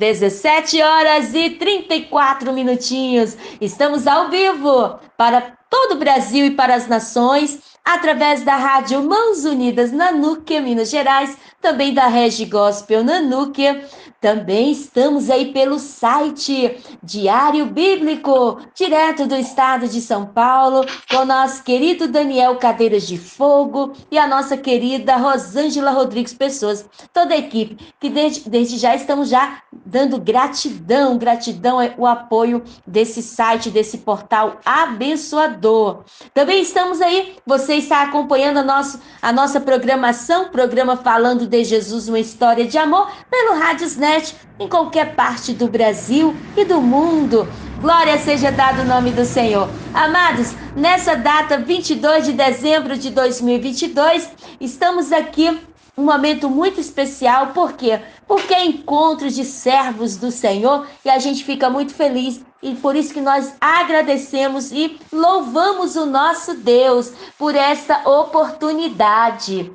17 horas e 34 minutinhos. Estamos ao vivo para todo o Brasil e para as nações, através da Rádio Mãos Unidas Nanúquia, Minas Gerais, também da Regi Gospel Nanúquia. Também estamos aí pelo site Diário Bíblico, direto do estado de São Paulo, com o nosso querido Daniel Cadeiras de Fogo e a nossa querida Rosângela Rodrigues Pessoas, toda a equipe, que desde já estamos já dando gratidão é o apoio desse site, desse portal abençoador. Também estamos aí, você está acompanhando a nossa programação, programa Falando de Jesus, uma história de amor, pelo Rádiosnet, em qualquer parte do Brasil e do mundo. Glória seja dado o nome do Senhor. Amados, nessa data 22 de dezembro de 2022, estamos aqui um momento muito especial. Por quê? Porque é encontro de servos do Senhor e a gente fica muito feliz. E por isso que nós agradecemos e louvamos o nosso Deus por esta oportunidade.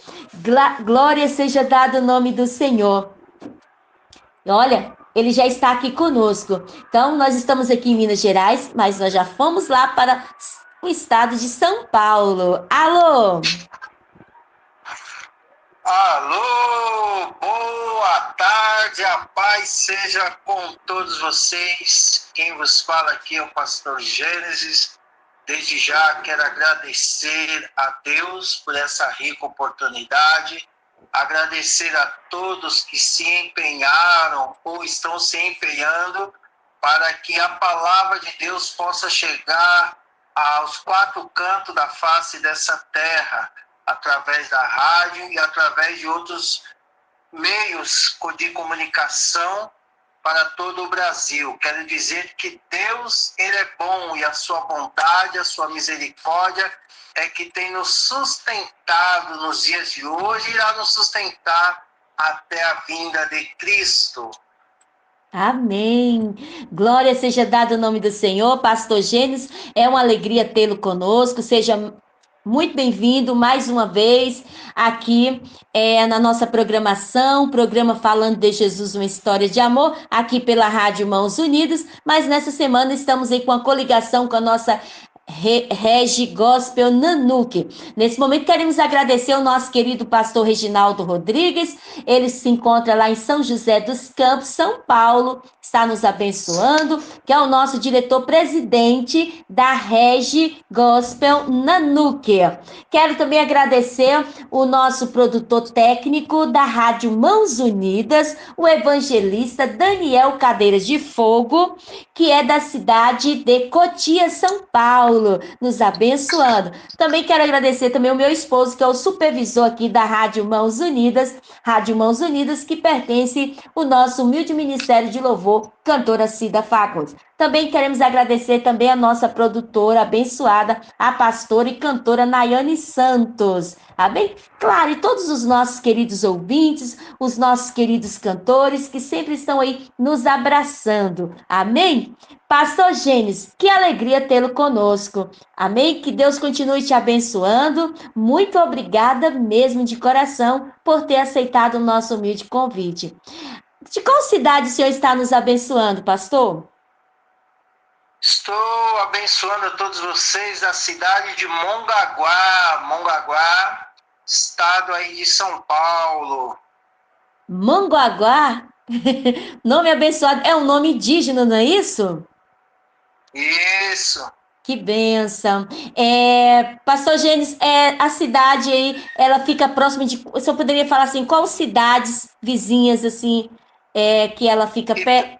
Glória seja dado o nome do Senhor. Olha, ele já está aqui conosco. Então, nós estamos aqui em Minas Gerais, mas nós já fomos lá para o estado de São Paulo. Alô? Alô, boa tarde, a paz seja com todos vocês. Quem vos fala aqui é o pastor Gênesis. Desde já quero agradecer a Deus por essa rica oportunidade, agradecer a todos que se empenharam ou estão se empenhando para que a palavra de Deus possa chegar aos quatro cantos da face dessa terra, através da rádio e através de outros meios de comunicação para todo o Brasil. Quero dizer que Deus, Ele é bom e a sua bondade, a sua misericórdia é que tem nos sustentado nos dias de hoje e irá nos sustentar até a vinda de Cristo. Amém. Glória seja dado o nome do Senhor. Pastor Gênesis, é uma alegria tê-lo conosco. Seja muito bem-vindo mais uma vez aqui na nossa programação, programa Falando de Jesus, uma história de amor, aqui pela Rádio Mãos Unidas, mas nessa semana estamos aí com a coligação com a nossa Regi Gospel Nanúquia. Nesse momento queremos agradecer ao nosso querido pastor Reginaldo Rodrigues. Ele se encontra lá em São José dos Campos, São Paulo, está nos abençoando, que é o nosso diretor-presidente da Regi Gospel Nanúquia. Quero também agradecer o nosso produtor técnico da Rádio Mãos Unidas, o evangelista Daniel Cadeiras de Fogo, que é da cidade de Cotia, São Paulo, nos abençoando. Também quero agradecer também o meu esposo, que é o supervisor aqui da Rádio Mãos Unidas, que pertence ao nosso humilde ministério de louvor, cantora Cida Fagundes. Também queremos agradecer também a nossa produtora abençoada, a pastora e cantora Nayane Santos. Amém? Claro, e todos os nossos queridos ouvintes, os nossos queridos cantores que sempre estão aí nos abraçando. Amém? Pastor Gênesis, que alegria tê-lo conosco. Amém? Que Deus continue te abençoando. Muito obrigada mesmo de coração por ter aceitado o nosso humilde convite. De qual cidade o senhor está nos abençoando, pastor? Estou abençoando a todos vocês da cidade de Mongaguá, estado aí de São Paulo. Mongaguá? Nome abençoado. É um nome indígena, não é isso? Isso. Que bênção. Pastor Gênesis, a cidade aí, ela fica próxima de... O senhor poderia falar assim, quais cidades vizinhas, assim, que ela fica perto?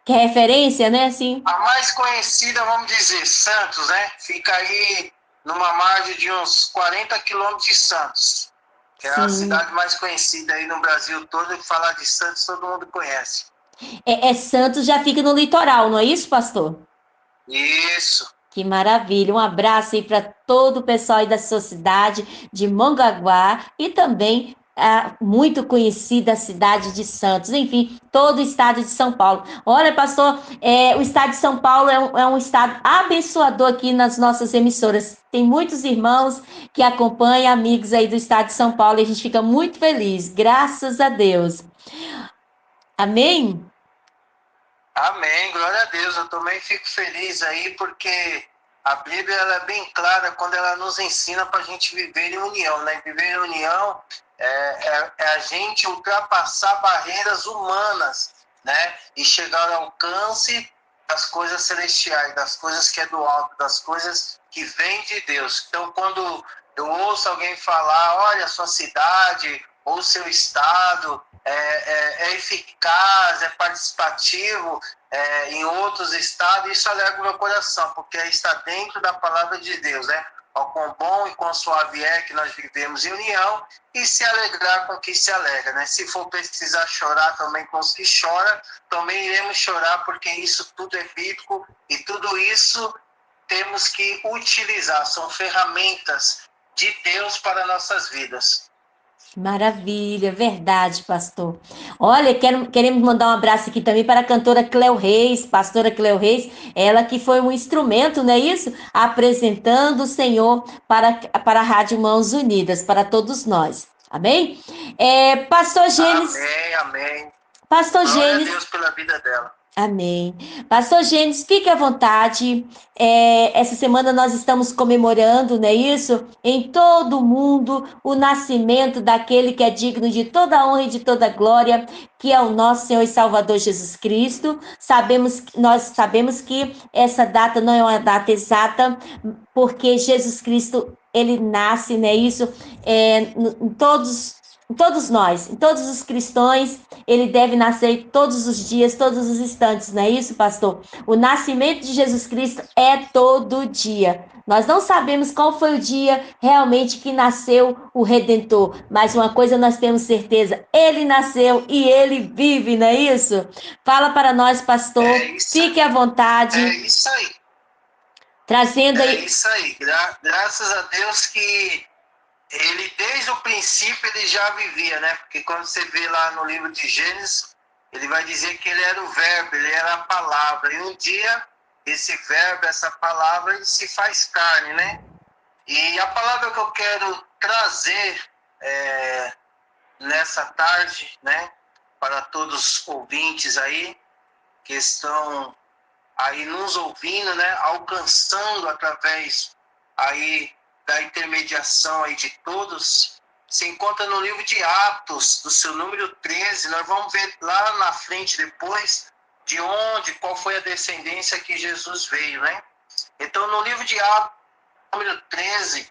Que é referência, né, assim? A mais conhecida, vamos dizer, Santos, né? Fica aí numa margem de uns 40 quilômetros de Santos. Que é a cidade mais conhecida aí no Brasil todo. E falar de Santos, todo mundo conhece. Santos já fica no litoral, não é isso, pastor? Isso. Que maravilha, um abraço aí para todo o pessoal aí da sua cidade de Mongaguá e também a muito conhecida cidade de Santos, enfim, todo o estado de São Paulo. Olha, pastor, o estado de São Paulo é um estado abençoador aqui nas nossas emissoras. Tem muitos irmãos que acompanham, amigos aí do estado de São Paulo, e a gente fica muito feliz, graças a Deus. Amém? Amém, glória a Deus. Eu também fico feliz aí, porque a Bíblia ela é bem clara quando ela nos ensina para a gente viver em união, né? Viver em união é a gente ultrapassar barreiras humanas, né? E chegar ao alcance das coisas celestiais, das coisas que é do alto, das coisas que vêm de Deus. Então, quando eu ouço alguém falar, olha, sua cidade ou seu estado é eficaz, é participativo em outros estados, isso alegra o meu coração, porque está dentro da palavra de Deus, né? Ao quão bom e quão suave é que nós vivemos em união e se alegrar com o que se alegra, né? Se for precisar chorar também com os que choram, também iremos chorar, porque isso tudo é bíblico e tudo isso temos que utilizar, são ferramentas de Deus para nossas vidas. Maravilha, verdade, pastor. Olha, queremos mandar um abraço aqui também para a cantora Cleo Reis, pastora Cleo Reis, ela que foi um instrumento, não é isso? Apresentando o Senhor para a Rádio Mãos Unidas, para todos nós. Amém? Pastor Gênesis, Amém, amém. Pastor Glória a Gênesis, Deus pela vida dela. amém. Pastor Gênesis, fique à vontade. Essa semana nós estamos comemorando, não é isso? Em todo o mundo, o nascimento daquele que é digno de toda honra e de toda glória, que é o nosso Senhor e Salvador Jesus Cristo. Nós sabemos que essa data não é uma data exata, porque Jesus Cristo, ele nasce, não é isso? Em todos nós, em todos os cristãos, ele deve nascer todos os dias, todos os instantes, não é isso, pastor? O nascimento de Jesus Cristo é todo dia. Nós não sabemos qual foi o dia realmente que nasceu o Redentor, mas uma coisa nós temos certeza: ele nasceu e ele vive, não é isso? Fala para nós, É pastor, isso, fique à é vontade, isso aí. trazendo É aí. isso aí. Graças a Deus que ele, desde o princípio, ele já vivia, né? Porque quando você vê lá no livro de Gênesis, ele vai dizer que ele era o verbo, ele era a palavra. E um dia, esse verbo, essa palavra, ele se faz carne, né? E a palavra que eu quero trazer nessa tarde, né? Para todos os ouvintes aí, que estão aí nos ouvindo, né? Alcançando através aí da intermediação aí de todos, se encontra no livro de Atos, do seu número 13. Nós vamos ver lá na frente depois de onde, qual foi a descendência que Jesus veio, né? Então, no livro de Atos, número 13,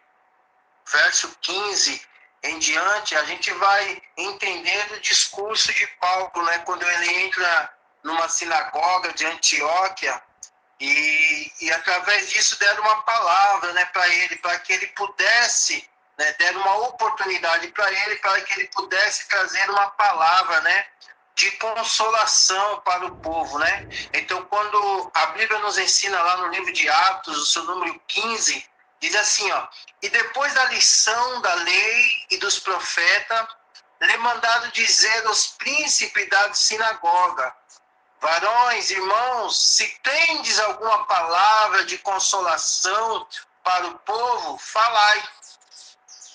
verso 15 em diante, a gente vai entender o discurso de Paulo, né? Quando ele entra numa sinagoga de Antioquia, e através disso deram uma palavra, né, para ele, para que ele pudesse, né, deram uma oportunidade para que ele pudesse trazer uma palavra, né, de consolação para o povo, né? Então, quando a Bíblia nos ensina lá no livro de Atos, o seu número 15, diz assim, ó: e depois da lição da lei e dos profetas, lhe mandado dizer aos príncipes da sinagoga: varões, irmãos, se tendes alguma palavra de consolação para o povo, falai.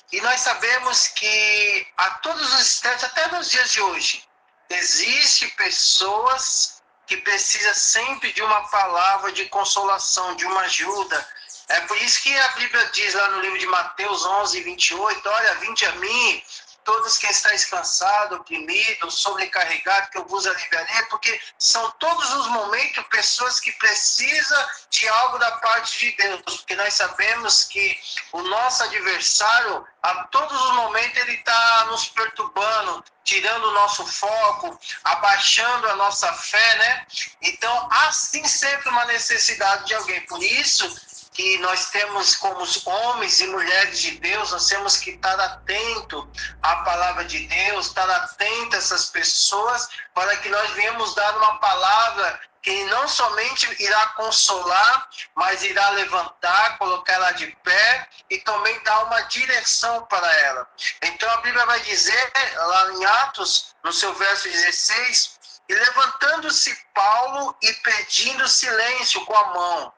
E nós sabemos que a todos os instantes, até nos dias de hoje, existem pessoas que precisam sempre de uma palavra de consolação, de uma ajuda. É por isso que a Bíblia diz lá no livro de Mateus 11, 28, olha, vinde a mim, todos que estáis cansados, oprimidos, sobrecarregados, que eu vos aliviarei, porque são todos os momentos pessoas que precisam de algo da parte de Deus, porque nós sabemos que o nosso adversário, a todos os momentos, ele está nos perturbando, tirando o nosso foco, abaixando a nossa fé, né? Então, há sim sempre uma necessidade de alguém. Por isso que nós temos, como os homens e mulheres de Deus, nós temos que estar atento à palavra de Deus, estar atento a essas pessoas, para que nós venhamos dar uma palavra que não somente irá consolar, mas irá levantar, colocar ela de pé e também dar uma direção para ela. Então a Bíblia vai dizer, lá em Atos, no seu verso 16, e levantando-se Paulo e pedindo silêncio com a mão,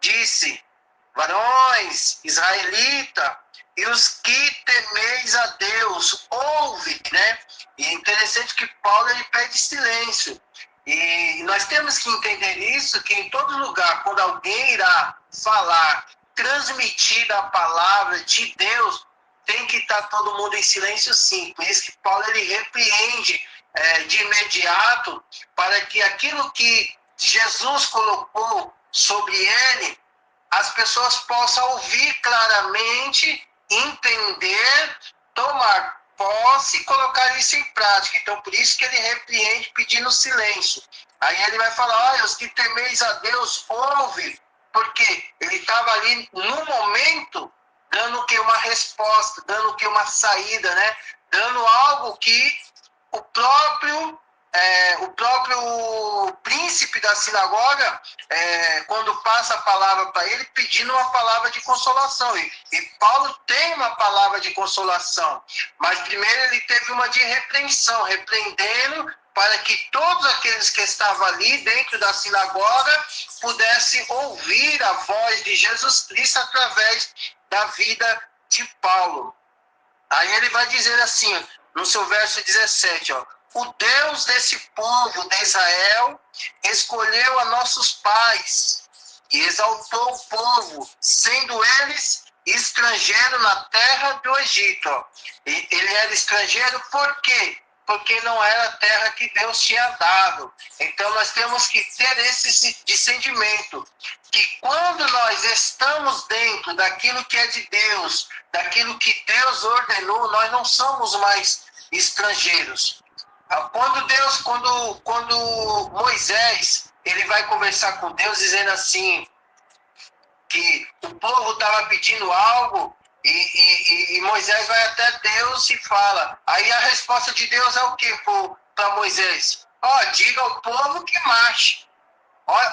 disse: varões, israelita, e os que temeis a Deus, ouve, né? E é interessante que Paulo ele pede silêncio. E nós temos que entender isso, que em todo lugar, quando alguém irá falar, transmitir a palavra de Deus, tem que estar todo mundo em silêncio, sim. Por isso que Paulo ele repreende de imediato, para que aquilo que Jesus colocou sobre ele, as pessoas possam ouvir claramente, entender, tomar posse e colocar isso em prática. Então, por isso que ele repreende pedindo silêncio. Aí ele vai falar, olha, os que temeis a Deus, ouve, porque ele estava ali no momento dando o que? Uma resposta, dando o que? Uma saída, né? Dando algo que o próprio príncipe da sinagoga, quando passa a palavra para ele, pedindo uma palavra de consolação. E Paulo tem uma palavra de consolação, mas primeiro ele teve uma de repreensão, repreendendo para que todos aqueles que estavam ali dentro da sinagoga pudessem ouvir a voz de Jesus Cristo através da vida de Paulo. Aí ele vai dizer assim, no seu verso 17, ó, o Deus desse povo de Israel escolheu a nossos pais e exaltou o povo, sendo eles estrangeiros na terra do Egito. Ó. E ele era estrangeiro por quê? Porque não era a terra que Deus tinha dado. Então nós temos que ter esse discernimento, que quando nós estamos dentro daquilo que é de Deus, daquilo que Deus ordenou, nós não somos mais estrangeiros. Quando Moisés ele vai conversar com Deus dizendo assim, que o povo estava pedindo algo e Moisés vai até Deus e fala. Aí a resposta de Deus é o que para Moisés? Ó, diga ao povo que marche. Olha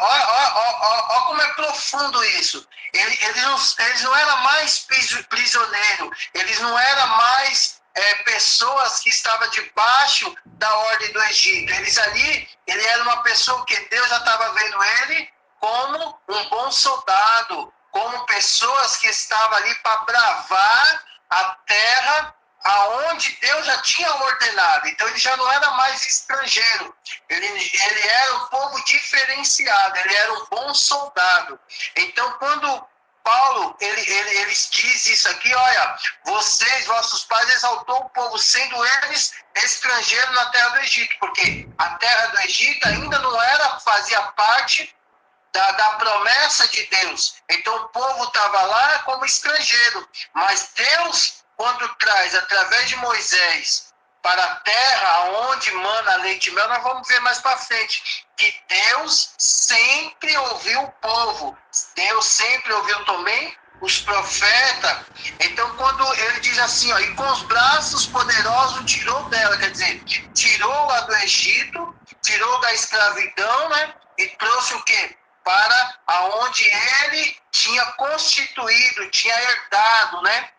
como é profundo isso. Eles não eram mais prisioneiros, eles não eram mais pessoas que estavam debaixo da ordem do Egito. Ele era uma pessoa que Deus já estava vendo ele como um bom soldado, como pessoas que estavam ali para bravar a terra aonde Deus já tinha ordenado. Então ele já não era mais estrangeiro, ele era um povo diferenciado, ele era um bom soldado. Então quando Paulo ele diz isso aqui, olha, vossos pais exaltou o povo, sendo eles estrangeiros na terra do Egito, porque a terra do Egito ainda não fazia parte da promessa de Deus. Então o povo estava lá como estrangeiro, mas Deus, quando traz através de Moisés para a terra onde mana leite e mel, nós vamos ver mais para frente que Deus sempre ouviu o povo, Deus sempre ouviu também os profetas. Então quando ele diz assim, ó, e com os braços poderosos tirou dela, quer dizer, tirou-a do Egito, tirou da escravidão, né, e trouxe o quê? Para aonde ele tinha constituído, tinha herdado, né?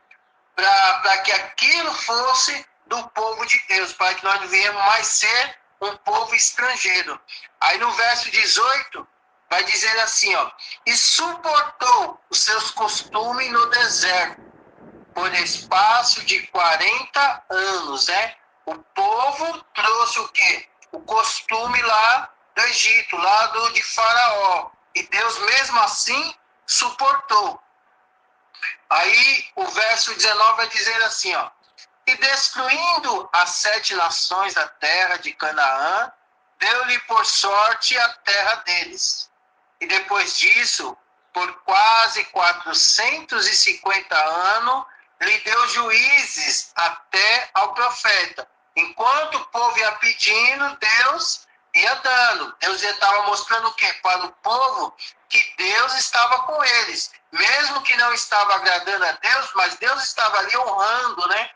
Para que aquilo fosse do povo de Deus, para que nós não viemos mais ser um povo estrangeiro. Aí no verso 18, vai dizer assim, ó, e suportou os seus costumes no deserto, por espaço de 40 anos, né? O povo trouxe o quê? O costume lá do Egito, lá de Faraó. E Deus mesmo assim suportou. Aí o verso 19 vai dizer assim, ó, e destruindo as 7 nações da terra de Canaã, deu-lhe por sorte a terra deles. E depois disso, por quase 450 anos, lhe deu juízes até ao profeta. Enquanto o povo ia pedindo, Deus ia dando. Deus estava mostrando o quê? Para o povo que Deus estava com eles. Mesmo que não estava agradando a Deus, mas Deus estava ali honrando, né?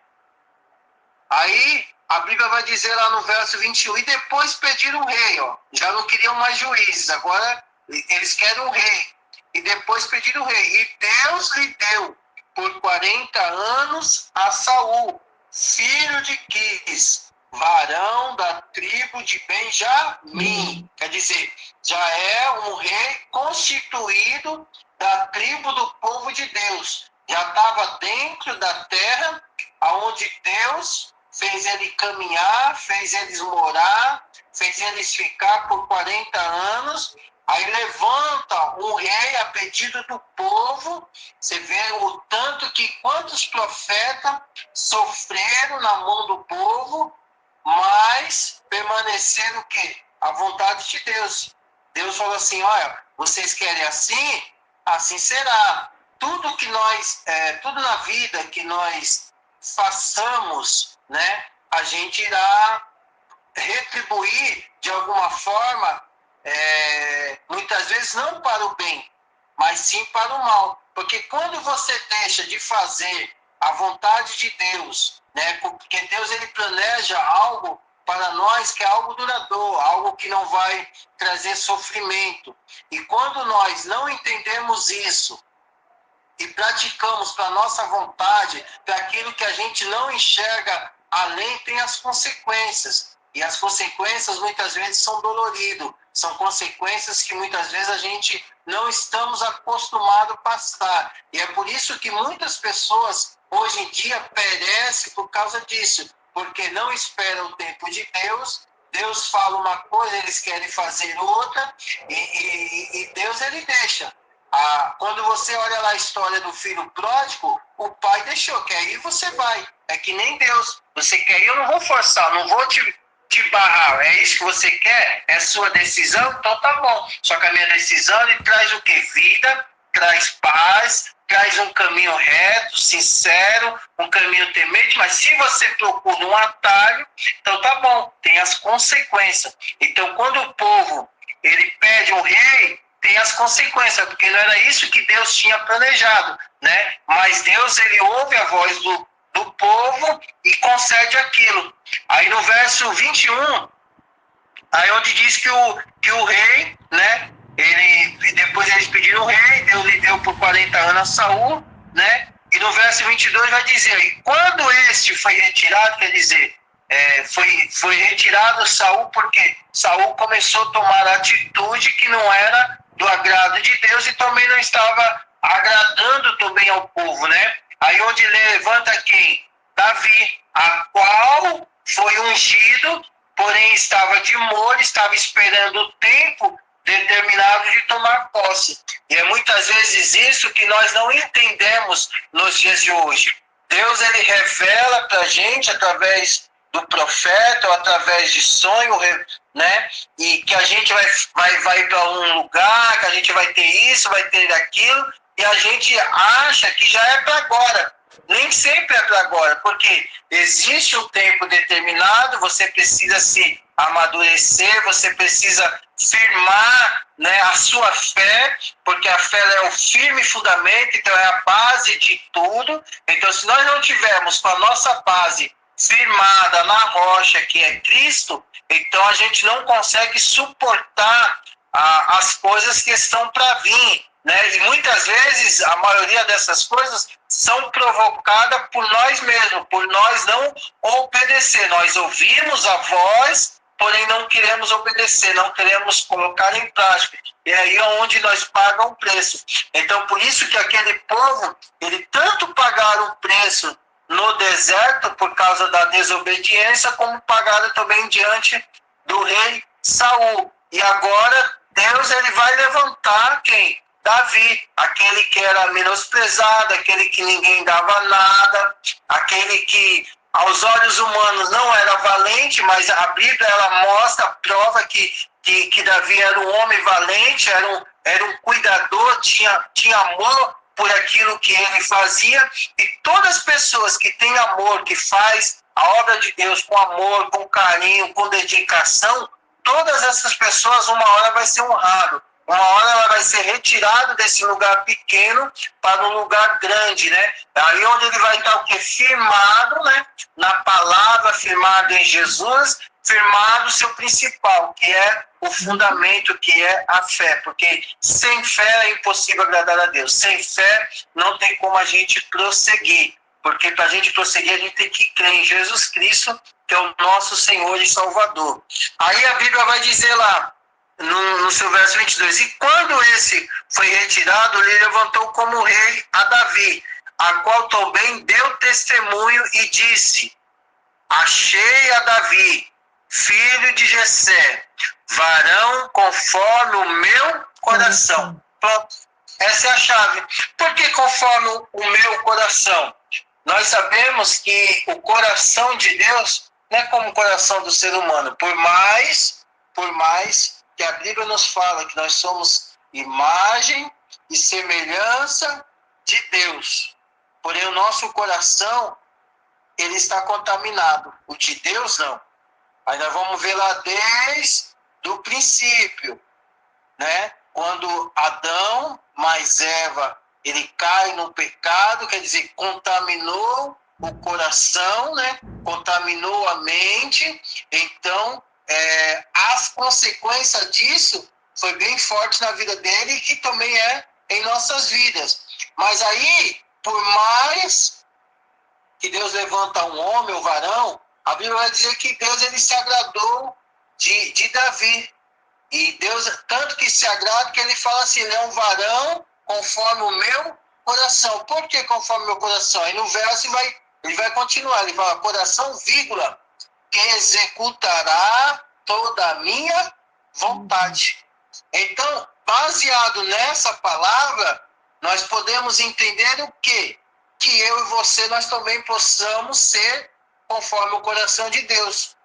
Aí a Bíblia vai dizer lá no verso 21, e depois pediram um rei, ó. Já não queriam mais juízes, agora eles querem um rei. E depois pediram um rei. E Deus lhe deu por 40 anos a Saul, filho de Quis, varão da tribo de Benjamim. Quer dizer, já é um rei constituído da tribo do povo de Deus. Já estava dentro da terra onde Deus fez ele caminhar, fez eles morar, fez eles ficar por 40 anos. Aí levanta um rei a pedido do povo. Você vê o tanto que quantos profetas sofreram na mão do povo, mas permaneceram o quê? A vontade de Deus. Deus falou assim, olha, vocês querem assim? Assim será. Tudo que nós, tudo na vida que nós façamos, né, a gente irá retribuir de alguma forma, muitas vezes não para o bem, mas sim para o mal. Porque quando você deixa de fazer a vontade de Deus, né, porque Deus ele planeja algo para nós que é algo duradouro, algo que não vai trazer sofrimento. E quando nós não entendemos isso e praticamos para a nossa vontade, para aquilo que a gente não enxerga além, tem as consequências. E as consequências muitas vezes são doloridas, são consequências que muitas vezes a gente não estamos acostumados a passar. E é por isso que muitas pessoas hoje em dia perecem por causa disso, porque não esperam o tempo de Deus. Deus fala uma coisa, eles querem fazer outra, e Deus ele deixa. Quando você olha lá a história do filho pródigo, o pai deixou, quer ir, você vai. É que nem Deus. Você quer ir, eu não vou forçar, não vou te barrar. É isso que você quer? É sua decisão? Então tá bom. Só que a minha decisão, ele traz o quê? Vida, traz paz, traz um caminho reto, sincero, um caminho temente, mas se você procura um atalho, então tá bom, tem as consequências. Então quando o povo, ele pede um rei, tem as consequências, porque não era isso que Deus tinha planejado, né? Mas Deus, ele ouve a voz do povo e concede aquilo. Aí no verso 21, aí onde diz que o rei, né? Depois eles pediram o rei, Deus lhe deu por 40 anos a Saul, né? E no verso 22 vai dizer, e quando este foi retirado, quer dizer, foi retirado Saul, porque Saul começou a tomar atitude que não era do agrado de Deus e também não estava agradando também ao povo, né? Aí onde levanta quem? Davi, a qual foi ungido, porém estava de molho, estava esperando o tempo determinado de tomar posse. E é muitas vezes isso que nós não entendemos nos dias de hoje. Deus ele revela para a gente através do profeta ou através de sonho, né? E que a gente vai para um lugar, que a gente vai ter isso, vai ter aquilo, e a gente acha que já é para agora. Nem sempre é para agora, porque existe um tempo determinado, você precisa se amadurecer, você precisa firmar, né, a sua fé, porque a fé é o firme fundamento, então é a base de tudo. Então, se nós não tivermos com a nossa base firmada na rocha, que é Cristo, então a gente não consegue suportar as coisas que estão para vir, né? E muitas vezes a maioria dessas coisas são provocadas por nós mesmos, por nós não obedecer. Nós ouvimos a voz, porém não queremos obedecer, não queremos colocar em prática. E aí é onde nós pagamos o preço. Então, por isso que aquele povo, ele tanto pagaram o preço no deserto por causa da desobediência, como pagaram também diante do rei Saul. E agora Deus ele vai levantar quem? Davi, aquele que era menosprezado, aquele que ninguém dava nada, aquele que aos olhos humanos não era valente, mas a Bíblia ela mostra, prova que Davi era um homem valente, era um cuidador, tinha amor por aquilo que ele fazia. E todas as pessoas que têm amor, que faz a obra de Deus com amor, com carinho, com dedicação, todas essas pessoas uma hora vai ser honrado. Uma hora ela vai ser retirada desse lugar pequeno para um lugar grande, né? Aí onde ele vai estar o quê? Firmado, né? Na palavra, firmado em Jesus, firmado o seu principal, que é o fundamento, que é a fé. Porque sem fé é impossível agradar a Deus. Sem fé não tem como a gente prosseguir. Porque para a gente prosseguir, a gente tem que crer em Jesus Cristo, que é o nosso Senhor e Salvador. Aí a Bíblia vai dizer lá, no seu verso 22, e quando esse foi retirado, ele levantou como rei a Davi, a qual também deu testemunho e disse, achei a Davi, filho de Jessé, varão conforme o meu coração. Pronto. Essa é a chave. Por que conforme o meu coração? Nós sabemos que o coração de Deus não é como o coração do ser humano. Por mais que a Bíblia nos fala que nós somos imagem e semelhança de Deus. Porém, o nosso coração, ele está contaminado. O de Deus, não. Aí nós vamos ver lá desde o princípio, né? Quando Adão mais Eva, ele cai no pecado, quer dizer, contaminou o coração, né? Contaminou a mente. Então, as consequências disso foi bem forte na vida dele e que também é em nossas vidas. Mas aí, por mais que Deus levanta um homem, um varão, a Bíblia vai dizer que Deus ele se agradou de Davi. E Deus, tanto que se agrada, que ele fala assim, ele é um varão conforme o meu coração. Por que conforme o meu coração? Aí no verso ele vai continuar, ele fala, coração, vírgula, que executará toda a minha vontade. Então, baseado nessa palavra, nós podemos entender o quê? Que eu e você, nós também possamos ser conforme o coração de Deus.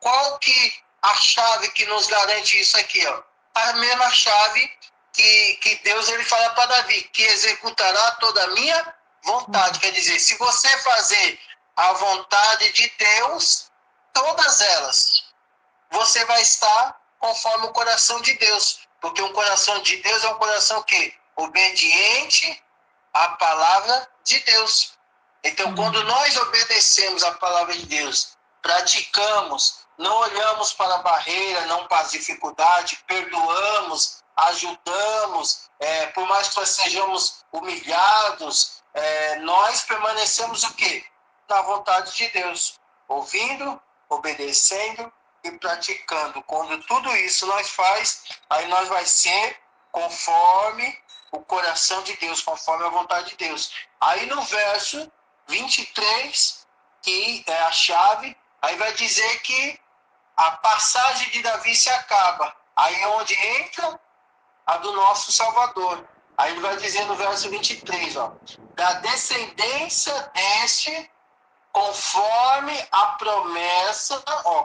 Qual que a chave que nos garante isso aqui? Ó? A mesma chave que Deus ele fala para Davi, que executará toda a minha vontade. Quer dizer, se você fazer a vontade de Deus, todas elas, você vai estar conforme o coração de Deus. Porque um coração de Deus é um coração que obediente à palavra de Deus. Então, quando nós obedecemos a palavra de Deus, praticamos, não olhamos para a barreira, não para as dificuldades, perdoamos, ajudamos, por mais que nós sejamos humilhados, nós permanecemos o quê? Na vontade de Deus, ouvindo, obedecendo e praticando. Quando tudo isso nós faz, aí nós vai ser conforme o coração de Deus, conforme a vontade de Deus. Aí no verso 23, que é a chave, aí vai dizer que a passagem de Davi se acaba. Aí é onde entra a do nosso Salvador. Aí ele vai dizer no verso 23, ó, da descendência deste, conforme a promessa,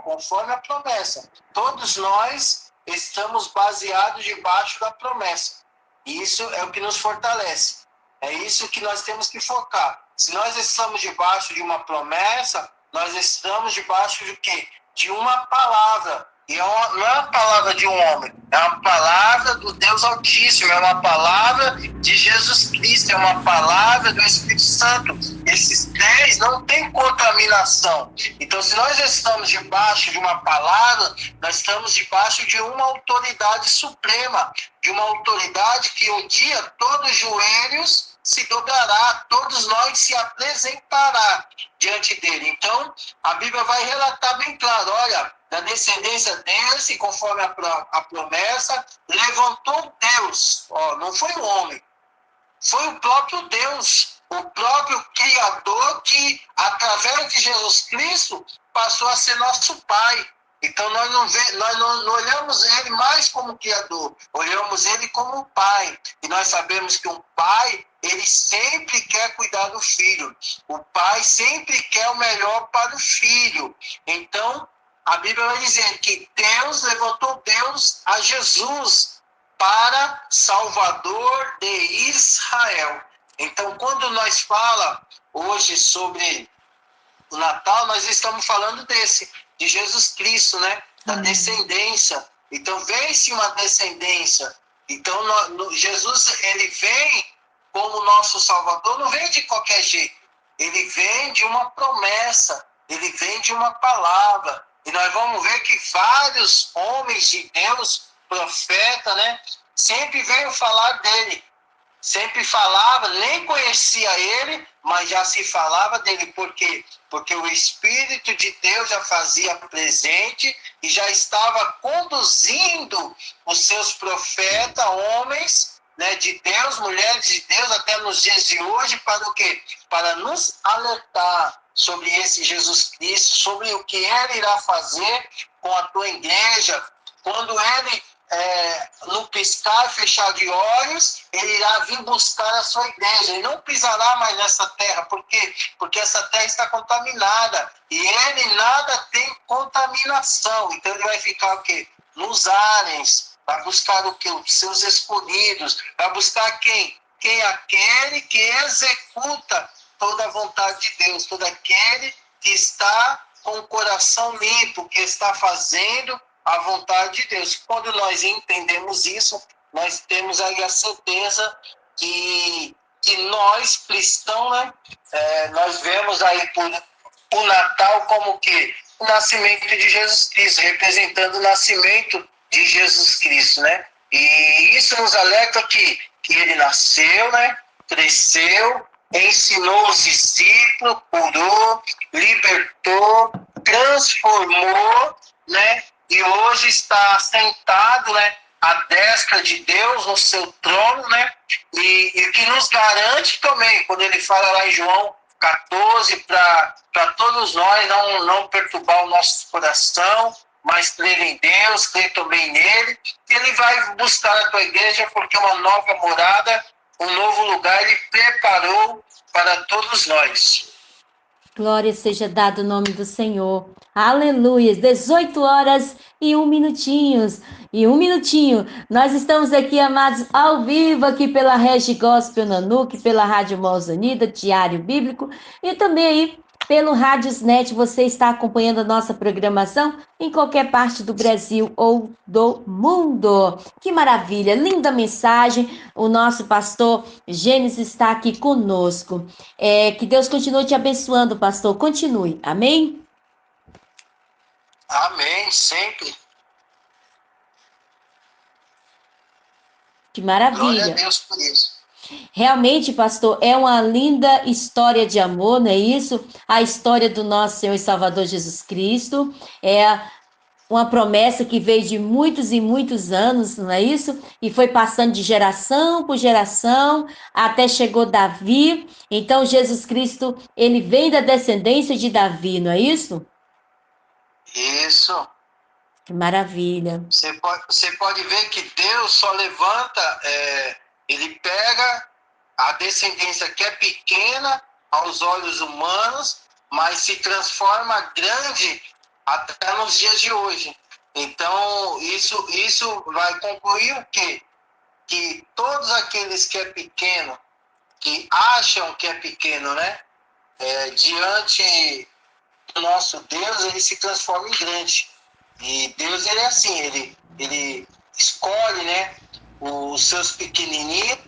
conforme a promessa. Todos nós estamos baseados debaixo da promessa. Isso é o que nos fortalece. É isso que nós temos que focar. Se nós estamos debaixo de uma promessa, nós estamos debaixo de quê? De uma palavra. E não é uma palavra de um homem, é uma palavra do Deus Altíssimo, é uma palavra de Jesus Cristo, é uma palavra do Espírito Santo. Esses 10 não têm contaminação. Então, se nós estamos debaixo de uma palavra, nós estamos debaixo de uma autoridade suprema, de uma autoridade que um dia todos os joelhos se dobrará, todos nós se apresentará diante dele. Então, a Bíblia vai relatar bem claro, olha, da descendência desse, conforme a promessa, levantou Deus, não foi o homem, foi o próprio Deus, o próprio Criador que, através de Jesus Cristo, passou a ser nosso Pai. Então, nós não olhamos ele mais como Criador, olhamos ele como Pai. E nós sabemos que um Pai, ele sempre quer cuidar do filho. O Pai sempre quer o melhor para o filho. Então, a Bíblia vai dizer que Deus levantou Deus a Jesus para Salvador de Israel. Então, quando nós falamos hoje sobre o Natal, nós estamos falando de Jesus Cristo, né? Da descendência. Então, vem-se uma descendência. Então, Jesus, ele vem como nosso Salvador, não vem de qualquer jeito. Ele vem de uma promessa, ele vem de uma palavra. E nós vamos ver que vários homens de Deus, profeta, né? Sempre veio falar dele. Sempre falava, nem conhecia ele, mas já se falava dele. Por quê? Porque o Espírito de Deus já fazia presente e já estava conduzindo os seus profetas, homens, né, de Deus, mulheres de Deus, até nos dias de hoje, para o quê? Para nos alertar, sobre esse Jesus Cristo, sobre o que Ele irá fazer com a tua igreja, quando Ele, no piscar e fechar de olhos, Ele irá vir buscar a sua igreja. Ele não pisará mais nessa terra. Por quê? Porque essa terra está contaminada. E Ele nada tem contaminação. Então Ele vai ficar o quê? Nos ares. Vai buscar o quê? Os seus escolhidos. Vai buscar quem? Quem? Aquele que executa toda a vontade de Deus. Todo aquele que está com o coração limpo, que está fazendo a vontade de Deus. Quando nós entendemos isso, nós temos aí a certeza que nós, cristãos, né, nós vemos aí o Natal como que o nascimento de Jesus Cristo, representando o nascimento de Jesus Cristo, né? E isso nos alerta que ele nasceu, né, cresceu, ensinou os discípulos, curou, libertou, transformou, né? E hoje está sentado, né, à destra de Deus no seu trono, né? E que nos garante também, quando ele fala lá em João 14, para todos nós não perturbar o nosso coração, mas crer em Deus, crer também nele. Ele vai buscar a tua igreja porque uma nova morada, um novo lugar ele preparou para todos nós. Glória seja dado o nome do Senhor. Aleluia. 18 horas e 1 minutinho. Nós estamos aqui, amados, ao vivo aqui pela Regi Gospel Nanuque, pela Rádio Voz Unida, Diário Bíblico, e também aí pelo Rádiosnet. Você está acompanhando a nossa programação em qualquer parte do Brasil ou do mundo. Que maravilha, linda mensagem. O nosso pastor Gênesis está aqui conosco. Que Deus continue te abençoando, pastor. Continue. Amém? Amém, sempre. Que maravilha. Glória a Deus por isso. Realmente, pastor, é uma linda história de amor, não é isso? A história do nosso Senhor e Salvador Jesus Cristo. É uma promessa que veio de muitos e muitos anos, não é isso? E foi passando de geração por geração, até chegou Davi. Então, Jesus Cristo, ele vem da descendência de Davi, não é isso? Isso. Que maravilha. Você pode ver que Deus só levanta, ele pega a descendência que é pequena aos olhos humanos, mas se transforma grande até nos dias de hoje. Então, isso vai concluir o quê? Que todos aqueles que é pequeno, que acham que é pequeno, né? Diante do nosso Deus, ele se transforma em grande. E Deus, ele é assim, ele escolhe, né, os seus pequenininhos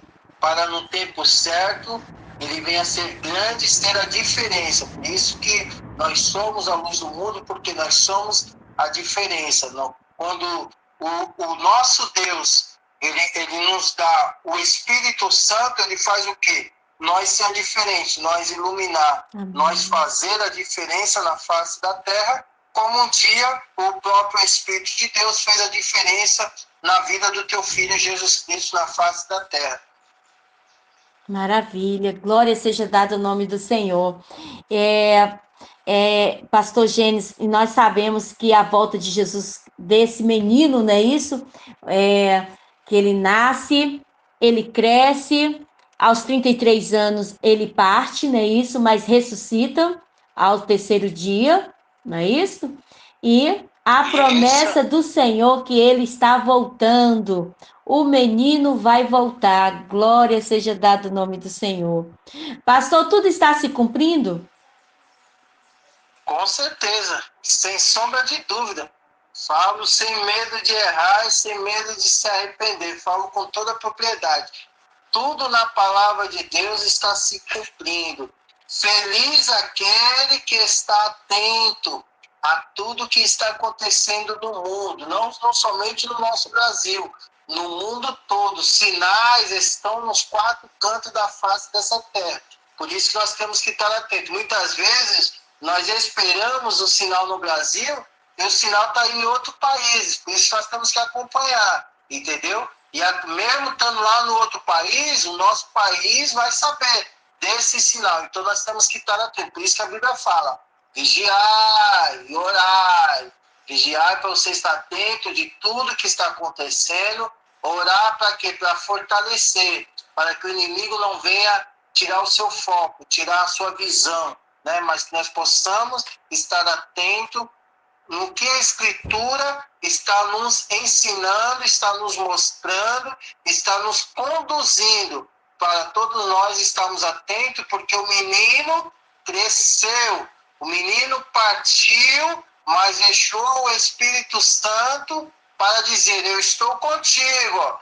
para no tempo certo ele venha a ser grande e ser a diferença. Por isso que nós somos a luz do mundo, porque nós somos a diferença. Quando o nosso Deus, ele nos dá o Espírito Santo, ele faz o quê? Nós ser diferentes, nós iluminar, Amém. Nós fazer a diferença na face da terra, como um dia o próprio Espírito de Deus fez a diferença na vida do teu filho Jesus Cristo na face da terra. Maravilha, glória seja dada o nome do Senhor. Pastor Gênesis, e nós sabemos que a volta de Jesus, desse menino, não é isso? Que ele nasce, ele cresce, aos 33 anos ele parte, não é isso? Mas ressuscita ao terceiro dia, não é isso? E a promessa do Senhor que ele está voltando. O menino vai voltar. Glória seja dado o nome do Senhor. Pastor, tudo está se cumprindo? Com certeza, sem sombra de dúvida. Falo sem medo de errar e sem medo de se arrepender. Falo com toda a propriedade. Tudo na palavra de Deus está se cumprindo. Feliz aquele que está atento a tudo que está acontecendo no mundo, não somente no nosso Brasil, no mundo todo. Sinais estão nos quatro cantos da face dessa terra. Por isso que nós temos que estar atentos. Muitas vezes nós esperamos o sinal no Brasil e o sinal está em outro país. Por isso nós temos que acompanhar, entendeu? E mesmo estando lá no outro país, o nosso país vai saber desse sinal. Então nós temos que estar atentos. Por isso que a Bíblia fala, vigiai e orai. Vigiai para você estar atento de tudo que está acontecendo. Orar para quê? Para fortalecer, para que o inimigo não venha tirar o seu foco, tirar a sua visão, né? Mas que nós possamos estar atento no que a Escritura está nos ensinando, está nos mostrando, está nos conduzindo, para todos nós estarmos atentos, porque o menino cresceu, o menino partiu, mas deixou o Espírito Santo para dizer, eu estou contigo.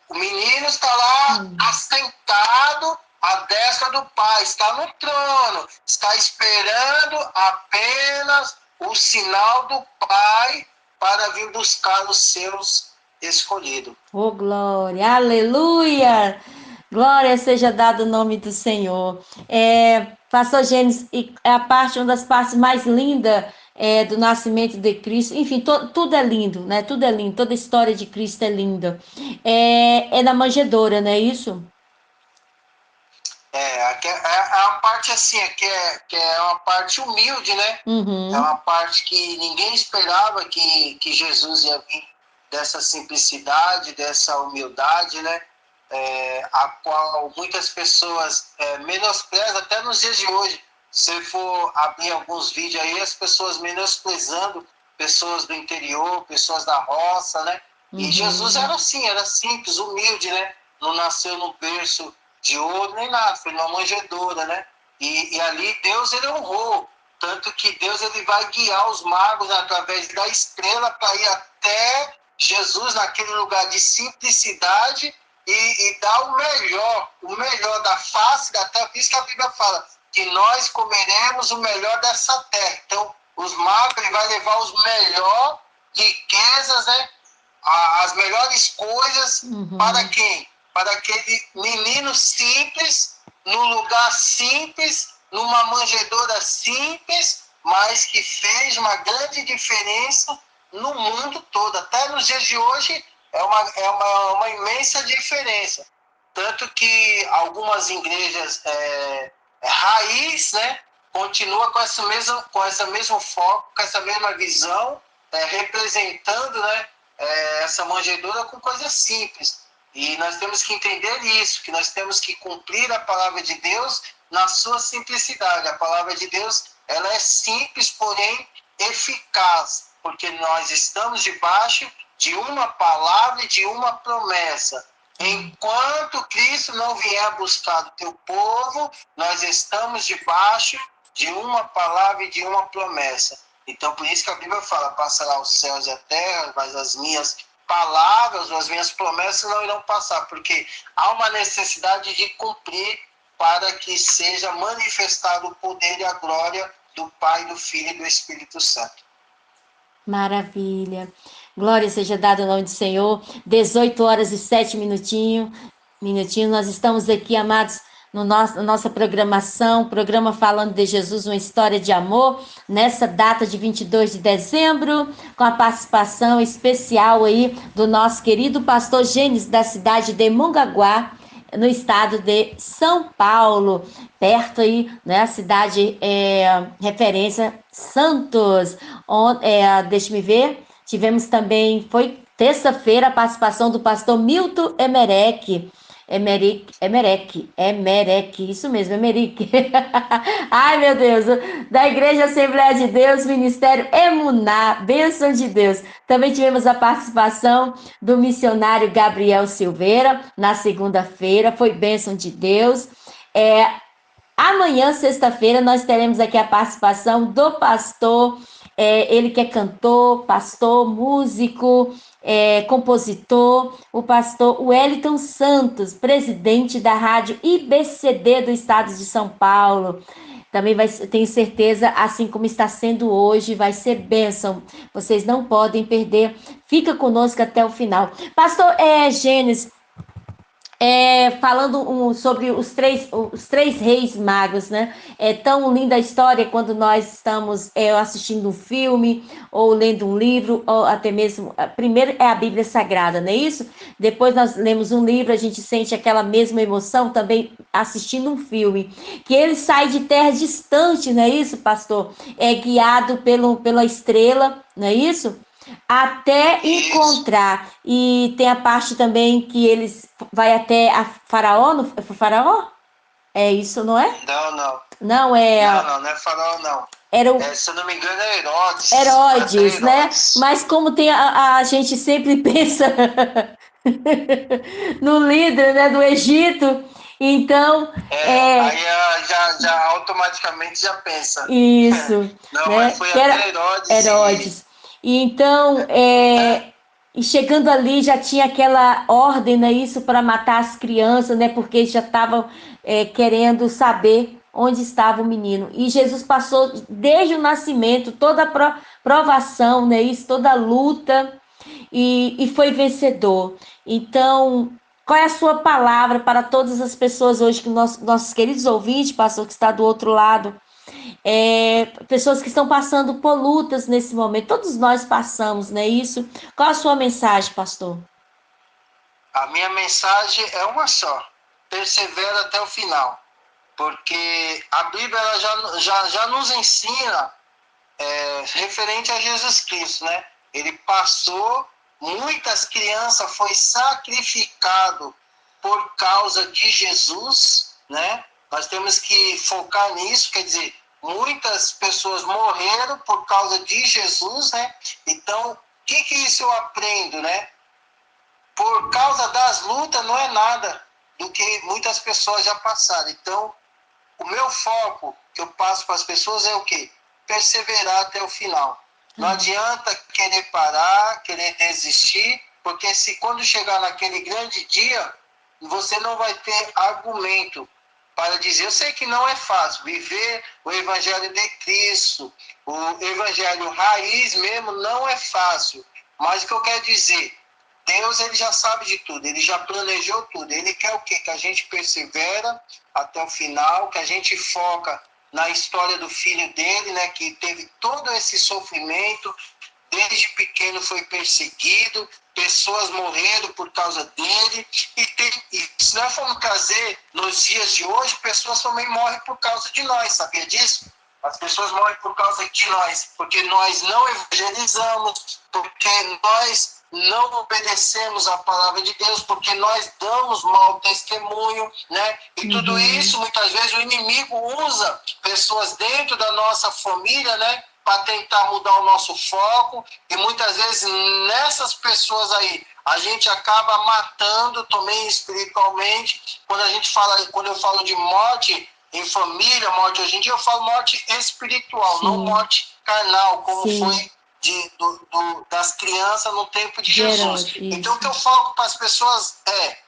O menino está lá assentado à destra do Pai, está no trono, está esperando apenas o sinal do Pai para vir buscar os seus escolhidos. Oh, glória, aleluia! Glória seja dado o nome do Senhor. Pastor Gênesis, uma das partes mais lindas do nascimento de Cristo. Enfim, tudo é lindo, né? Tudo é lindo, toda a história de Cristo é linda. É na manjedoura, não é isso? É uma parte assim, que é uma parte humilde, né? Uhum. É uma parte que ninguém esperava que Jesus ia vir dessa simplicidade, dessa humildade, né? A qual muitas pessoas menosprezam, até nos dias de hoje. Se for abrir alguns vídeos aí, as pessoas menosprezando pessoas do interior, pessoas da roça, né? E Jesus era assim, era simples, humilde, né? Não nasceu num berço de ouro nem nada, foi numa manjedoura, né? E ali Deus, ele honrou. Tanto que Deus, ele vai guiar os magos através da estrela para ir até Jesus naquele lugar de simplicidade e dar o melhor da face da terra. Por isso que a Bíblia fala que nós comeremos o melhor dessa terra. Então, os magos, ele vai levar os melhores riquezas, né? As melhores coisas para quem? Para aquele menino simples, num lugar simples, numa manjedoura simples, mas que fez uma grande diferença no mundo todo. Até nos dias de hoje é uma imensa diferença. Tanto que algumas igrejas raiz, né, continua com esse mesmo foco, com essa mesma visão, representando, né, essa manjedoura com coisas simples. E nós temos que entender isso, que nós temos que cumprir a palavra de Deus na sua simplicidade. A palavra de Deus, ela é simples, porém eficaz, porque nós estamos debaixo de uma palavra e de uma promessa. Enquanto Cristo não vier buscar o teu povo, nós estamos debaixo de uma palavra e de uma promessa. Então, por isso que a Bíblia fala, passará os céus e a terra, mas as minhas palavras, as minhas promessas não irão passar, porque há uma necessidade de cumprir para que seja manifestado o poder e a glória do Pai, do Filho e do Espírito Santo. Maravilha. Glória seja dada ao nome do Senhor. 18 horas e 7 minutinhos. Nós estamos aqui, amados, na nossa programação, programa Falando de Jesus, uma história de amor, nessa data de 22 de dezembro, com a participação especial aí do nosso querido pastor Gênesis, da cidade de Mongaguá, no estado de São Paulo, perto aí, né, a cidade referência Santos. Deixa-me ver, tivemos também, foi terça-feira, a participação do pastor Milton Emerec, isso mesmo, Emerick. Ai, meu Deus, da Igreja Assembleia de Deus, Ministério Emuná, bênção de Deus. Também tivemos a participação do missionário Gabriel Silveira, na segunda-feira, foi bênção de Deus. Amanhã, sexta-feira, nós teremos aqui a participação do pastor, ele que é cantor, pastor, músico, compositor, o pastor Wellington Santos, presidente da rádio IBCD do estado de São Paulo. Também tenho certeza, assim como está sendo hoje, vai ser bênção. Vocês não podem perder. Fica conosco até o final. Pastor Gênesis, falando sobre os três reis magos, né? É tão linda a história quando nós estamos assistindo um filme, ou lendo um livro, ou até mesmo. Primeiro é a Bíblia Sagrada, não é isso? Depois nós lemos um livro, a gente sente aquela mesma emoção também assistindo um filme. Que ele sai de terras distantes, não é isso, pastor? É guiado pela estrela, não é isso? Até Isso. encontrar. E tem a parte também que eles vai até a Faraó, Faraó? É isso, não é? Não, não. Não, Não é Faraó, não. era o Se eu não me engano, é Herodes. Vai até Herodes, né? Herodes. Mas como tem a gente sempre pensa no líder, né, do Egito, então Aí já automaticamente já pensa. isso, Não, mas né? foi Que era até Herodes e. Herodes. E então, e chegando ali já tinha aquela ordem, né? Isso para matar as crianças, né? Porque já estavam querendo saber onde estava o menino. E Jesus passou desde o nascimento toda a provação, né? Isso, toda a luta e foi vencedor. Então, qual é a sua palavra para todas as pessoas hoje, que nossos queridos ouvintes, pastor, que está do outro lado, pessoas que estão passando por lutas nesse momento? Todos nós passamos, não é isso? Qual a sua mensagem, pastor? A minha mensagem é uma só: persevera até o final. Porque a Bíblia ela já nos ensina referente a Jesus Cristo, né? Ele passou, muitas crianças foi sacrificado por causa de Jesus, né? Nós temos que focar nisso, quer dizer, muitas pessoas morreram por causa de Jesus, né? Então, o que isso eu aprendo, né? Por causa das lutas não é nada do que muitas pessoas já passaram. Então, o meu foco que eu passo para as pessoas é o quê? Perseverar até o final. Não adianta querer parar, querer desistir, porque se quando chegar naquele grande dia, você não vai ter argumento para dizer. Eu sei que não é fácil viver o Evangelho de Cristo, o Evangelho raiz mesmo não é fácil. Mas o que eu quero dizer, Deus ele já sabe de tudo, ele já planejou tudo. Ele quer o quê? Que a gente persevera até o final, que a gente foca na história do filho dele, né, que teve todo esse sofrimento, desde pequeno foi perseguido, pessoas morreram por causa dele, e se nós formos trazer nos dias de hoje, pessoas também morrem por causa de nós, sabia disso? As pessoas morrem por causa de nós, porque nós não evangelizamos, porque nós não obedecemos a palavra de Deus, porque nós damos mau testemunho, né? E tudo isso, muitas vezes, o inimigo usa pessoas dentro da nossa família, né? Para tentar mudar o nosso foco, e muitas vezes nessas pessoas aí a gente acaba matando também espiritualmente. Quando eu falo de morte em família, morte hoje em dia, eu falo morte espiritual, Sim. não morte carnal, como Sim. foi das crianças no tempo de Jesus. Isso. Então, o que eu falo para as pessoas é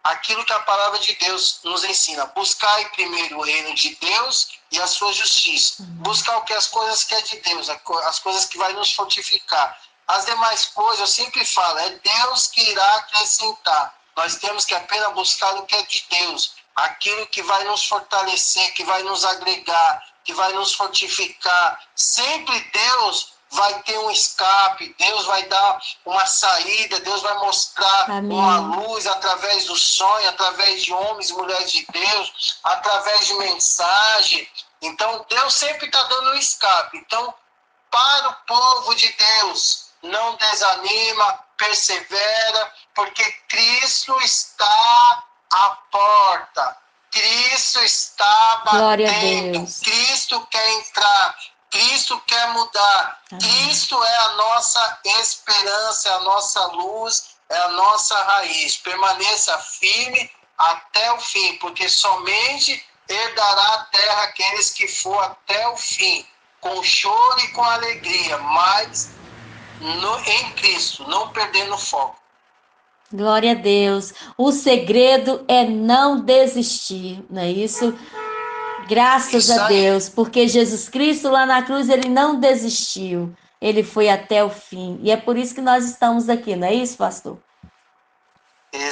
aquilo que a palavra de Deus nos ensina: buscar primeiro o reino de Deus e a sua justiça. Buscar o que as coisas que é de Deus, as coisas que vai nos fortificar. As demais coisas, eu sempre falo, é Deus que irá acrescentar. Nós temos que apenas buscar o que é de Deus, aquilo que vai nos fortalecer, que vai nos agregar, que vai nos fortificar. Sempre Deus vai ter um escape, Deus vai dar uma saída, Deus vai mostrar uma luz através do sonho, através de homens e mulheres de Deus, através de mensagem. Então, Deus sempre está dando um escape. Então, para o povo de Deus, não desanima, persevera, porque Cristo está à porta. Cristo está batendo. Cristo quer entrar. Cristo quer mudar. Cristo é a nossa esperança, é a nossa luz, é a nossa raiz. Permaneça firme até o fim, porque somente herdará a terra aqueles que for até o fim, com choro e com alegria, mas em Cristo, não perdendo o foco. Glória a Deus. O segredo é não desistir, não é isso? Graças a Deus, porque Jesus Cristo lá na cruz, ele não desistiu, ele foi até o fim. E é por isso que nós estamos aqui, não é isso, pastor?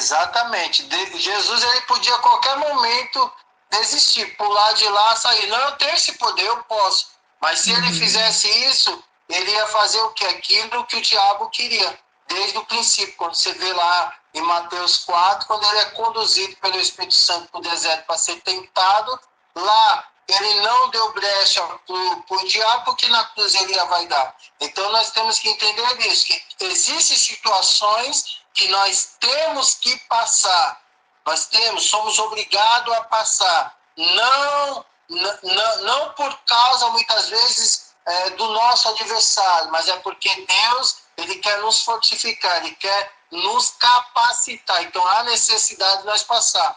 Exatamente. Jesus, ele podia a qualquer momento desistir, pular de lá, sair. Não, eu tenho esse poder, eu posso. Mas se ele fizesse isso, ele ia fazer o quê? Aquilo que o diabo queria, desde o princípio. Quando você vê lá em Mateus 4, quando ele é conduzido pelo Espírito Santo para o deserto para ser tentado, lá ele não deu brecha para o diabo, porque na cruz ele vai dar. Então nós temos que entender isso, que existem situações que nós temos que passar. Somos obrigados a passar. Não por causa, muitas vezes, do nosso adversário, mas é porque Deus, ele quer nos fortificar, ele quer nos capacitar. Então, há necessidade de nós passar.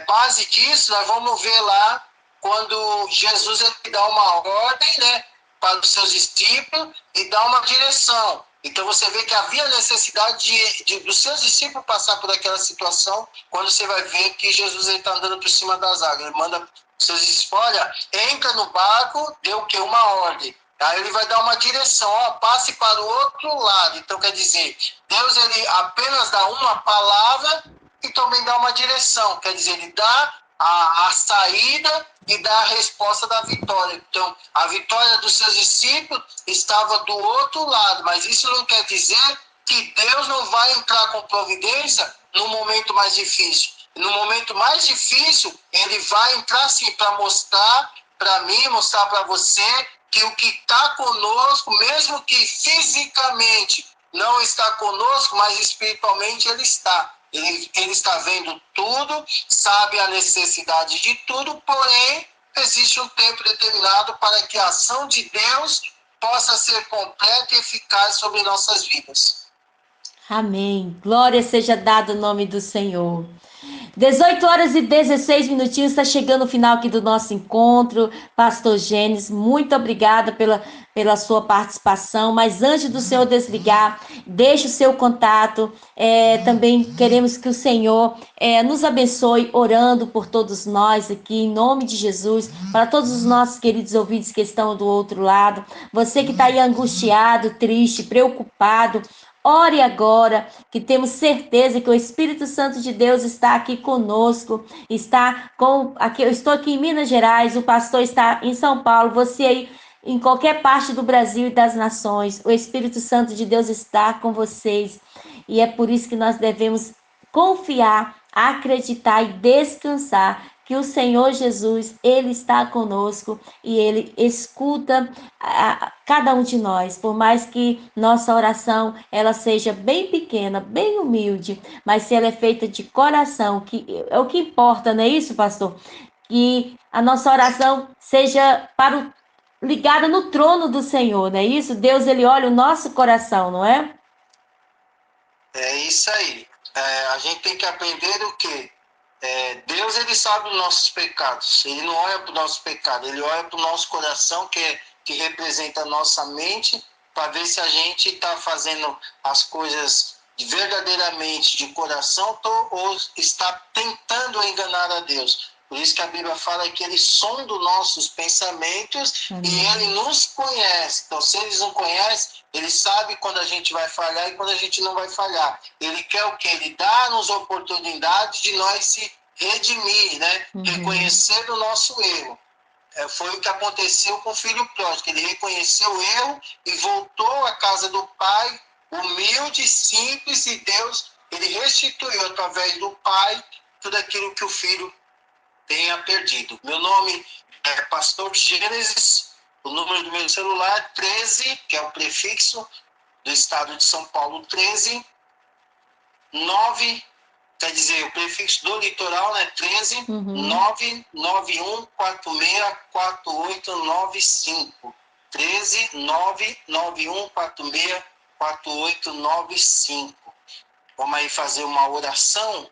Base disso, nós vamos ver lá, quando Jesus ele dá uma ordem, né, para os seus discípulos e dá uma direção. Então você vê que havia necessidade dos seus discípulos passar por aquela situação, quando você vai ver que Jesus está andando por cima das águas. Ele manda os seus discípulos, olha, entra no barco, deu o quê? Uma ordem. Aí ele vai dar uma direção, passe para o outro lado. Então quer dizer, Deus ele apenas dá uma palavra e também dá uma direção. Quer dizer, ele dá a saída e dá a resposta da vitória. Então, a vitória dos seus discípulos estava do outro lado, mas isso não quer dizer que Deus não vai entrar com providência no momento mais difícil. No momento mais difícil, ele vai entrar sim para mostrar para mim, mostrar para você que o que está conosco, mesmo que fisicamente não está conosco, mas espiritualmente ele está. Ele está vendo tudo, sabe a necessidade de tudo, porém, existe um tempo determinado para que a ação de Deus possa ser completa e eficaz sobre nossas vidas. Amém. Glória seja dada o nome do Senhor. 18 horas e 16 minutinhos, está chegando o final aqui do nosso encontro. Pastor Gênesis, muito obrigada pela sua participação, mas antes do Senhor desligar, deixe o seu contato. Também queremos que o Senhor nos abençoe, orando por todos nós aqui, em nome de Jesus, para todos os nossos queridos ouvintes que estão do outro lado. Você que está aí angustiado, triste, preocupado, ore agora, que temos certeza que o Espírito Santo de Deus está aqui conosco, eu estou aqui em Minas Gerais, o pastor está em São Paulo, você aí em qualquer parte do Brasil e das nações, o Espírito Santo de Deus está com vocês, e é por isso que nós devemos confiar, acreditar e descansar que o Senhor Jesus, ele está conosco e ele escuta cada um de nós, por mais que nossa oração ela seja bem pequena, bem humilde, mas se ela é feita de coração, que é o que importa, não é isso, pastor? Que a nossa oração seja ligada no trono do Senhor, não é isso? Deus, ele olha o nosso coração, não é? É isso aí. A gente tem que aprender o quê? Deus, ele sabe os nossos pecados. Ele não olha para o nosso pecado, ele olha para o nosso coração, que representa a nossa mente, para ver se a gente está fazendo as coisas verdadeiramente de coração ou está tentando enganar a Deus. Por isso que a Bíblia fala que ele sonda os nossos pensamentos e ele nos conhece. Então, se eles não conhecem, ele sabe quando a gente vai falhar e quando a gente não vai falhar. Ele quer o quê? Ele dá-nos oportunidade de nós se redimir, né? Reconhecer o nosso erro. Foi o que aconteceu com o filho pródigo. Ele reconheceu o erro e voltou à casa do pai, humilde, simples, e Deus, ele restituiu através do pai tudo aquilo que o filho tenha perdido. Meu nome é Pastor Gênesis, o número do meu celular é 13, que é o prefixo do estado de São Paulo, 13, 9, quer dizer, o prefixo do litoral, né, 13, 991464895. 13, 991464895. Vamos aí fazer uma oração.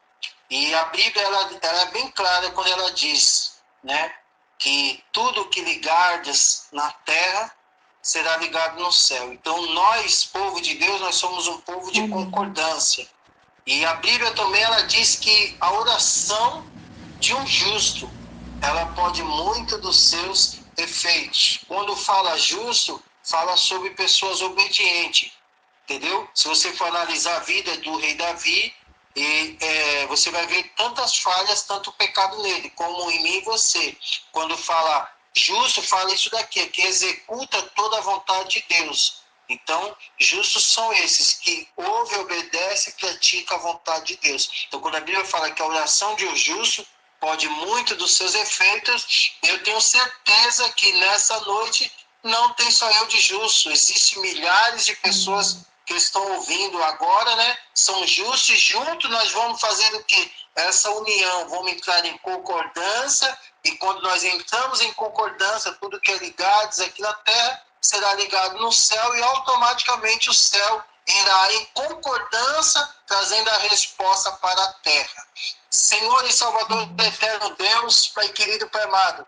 E a Bíblia ela é bem clara quando ela diz, né, que tudo que ligardes na terra será ligado no céu. Então nós, povo de Deus, nós somos um povo de concordância. E a Bíblia também ela diz que a oração de um justo, ela pode muito dos seus efeitos. Quando fala justo, fala sobre pessoas obedientes, entendeu? Se você for analisar a vida do rei Davi, E você vai ver tantas falhas, tanto pecado nele, como em mim e você. Quando fala justo, fala isso daqui, que executa toda a vontade de Deus. Então, justos são esses que ouvem, obedecem e praticam a vontade de Deus. Então, quando a Bíblia fala que a oração de um justo pode muito dos seus efeitos, eu tenho certeza que nessa noite não tem só eu de justo. Existem milhares de pessoas que estão ouvindo agora, né? São justos e juntos nós vamos fazer o quê? Essa união, vamos entrar em concordância, e quando nós entramos em concordância, tudo que é ligado aqui na terra será ligado no céu, e automaticamente o céu irá em concordância, trazendo a resposta para a terra. Senhor e Salvador eterno Deus, Pai querido, Pai amado,